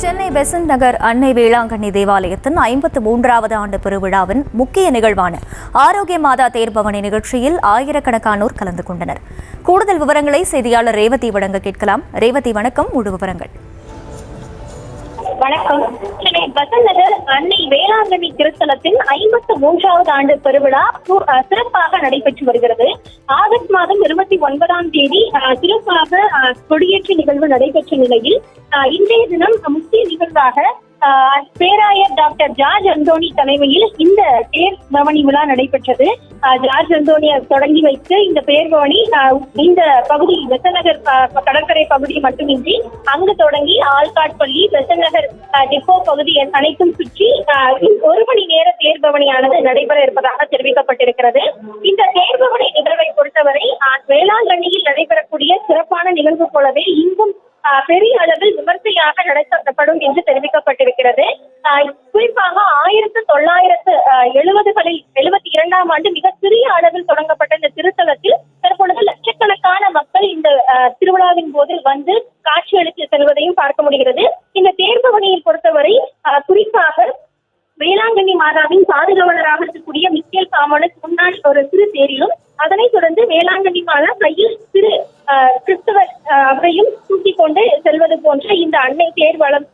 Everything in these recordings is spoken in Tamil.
சென்னை பெசன்ட் நகர் அன்னை வேளாங்கண்ணி தேவாலயத்தின் 53வது ஆண்டு பெருவிழாவின் முக்கிய நிகழ்வான ஆரோக்கிய மாதா தேர்பவனி நிகழ்ச்சியில் ஆயிரக்கணக்கானோர் கலந்து கொண்டனர். கூடுதல் விவரங்களை செய்தியாளர் ரேவதி வழங்க கேட்கலாம். ரேவதி, வணக்கம். முழு விவரங்கள். வணக்கம். சென்னை பெசன்ட் நகர் அன்னை வேளாங்கண்ணி திருத்தலத்தின் 53வது ஆண்டு பெருவிழா சிறப்பாக நடைபெற்று வருகிறது. ஆகஸ்ட் மாதம் 29ஆம் தேதி சிறப்பாக கொடியேற்ற நிகழ்வு நடைபெற்ற நிலையில் இன்றைய தினம் முக்கிய நிகழ்வாக பேராயர் டாக்டர் ஜார்ஜ் அந்தோணி தலைமையில் இந்த தேர் பவனி விழா நடைபெற்றது. ஜார்ஜ் அந்தோணியை தொடங்கி வைத்து இந்த பேர் பவனி இந்த பகுதி பெசன்ட் நகர் கடற்கரை பகுதி மட்டுமின்றி அங்கு தொடங்கி ஆள்காட்பள்ளி, பெசன்ட் நகர் டிப்போ பகுதி அனைத்தும் சுற்றி 1 மணி நேர தேர் பவனியானது நடைபெற இருப்பதாக தெரிவிக்கப்பட்டிருக்கிறது. இந்த தேர் பவனி நிகழ்வை பொறுத்தவரை வேளாங்கண்ணியில் நடைபெறக்கூடிய சிறப்பான நிகழ்வு போலவே இங்கும் பெரிய அளவில் விமர்சையாக நடத்தப்படும் என்று தெரிவிக்கப்பட்டிருக்கிறது. குறிப்பாக 1970களில் 72ஆம் ஆண்டு மிக சிறிய அளவில் தொடங்கப்பட்ட இந்த திருத்தலத்தில் தற்பொழுது லட்சக்கணக்கான மக்கள் இந்த திருவிழாவின் போது வந்து காட்சியளித்து செல்வதையும் பார்க்க முடிகிறது. இந்த தேர்பவனியை பொறுத்தவரை குறிப்பாக வேளாங்கண்ணி மாதாவின் பாதுகாவலராக இருக்கக்கூடிய மிக்கேல் காமனஸ் முன்னாடி ஒரு சிறு தேரிலும், அதனைத் தொடர்ந்து வேளாங்கண்ணி மாதா கையில் சிறு கிறிஸ்தவர் அவரையும் தூக்கிக் கொண்டு செல்வது போன்ற இந்த அன்னை தேர் வளம்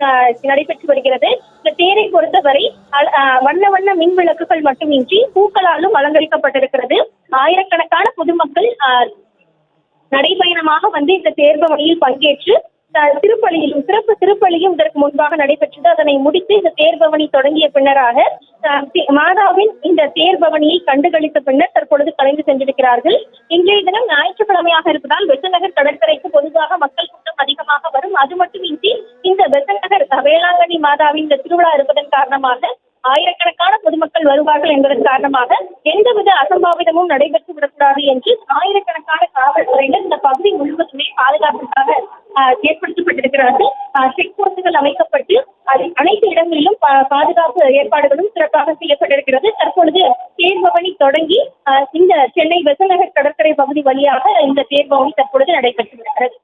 நடைபெற்று வருகிறது. இந்த தேரை பொறுத்தவரை வண்ண வண்ண மின் விளக்குகள் மட்டுமின்றி பூக்களாலும் அலங்கரிக்கப்பட்டிருக்கிறது. ஆயிரக்கணக்கான பொதுமக்கள் நடைபயணமாக வந்து இந்த தேர்பவனியில் பங்கேற்று திருப்பலியிலும் சிறப்பு திருப்பலியும் இதற்கு முன்பாக நடைபெற்றது. அதனை முடித்து இந்த தேர்பவனி தொடங்கிய பின்னராக மாதாவின் இந்த தேர்பவனியை கண்டுகளித்த பின்னர் தற்பொழுது கலைந்து சென்றிருக்கிறார்கள். இன்றைய தினம் ஞாயிற்றுக்கிழமையாக இருப்பதால் பெசன்ட் நகர் கடற்கரைக்கு பொதுவாக மக்கள் கூட்டம் அதிகமாக வரும். அது மட்டுமின்றி இந்த பெசன்ட் நகர் வேளாங்கண்ணி மாதாவின் இந்த திருவிழா இருப்பதன் காரணமாக ஆயிரக்கணக்கான பொதுமக்கள் வருவார்கள் என்பதன் காரணமாக எந்தவித அசம்பாவிதமும் நடைபெற்று விடக்கூடாது என்று ஆயிரக்கணக்கான காவல்துறையினர் இந்த பகுதி முழுவதுமே பாதுகாப்புக்காக ஏற்படுத்தப்பட்டிருக்கிறார்கள். செக் போஸ்டுகள் அமைக்கப்பட்டு அனைத்து இடங்களிலும் பாதுகாப்பு ஏற்பாடுகளும் சிறப்பாக செய்யப்பட்டிருக்கிறது. தற்பொழுது தேர்பவனி தொடங்கி இந்த சென்னை பெசன்ட் நகர் கடற்கரை பகுதி வழியாக இந்த தேர்பவனி தற்பொழுது நடைபெற்று வருகிறது.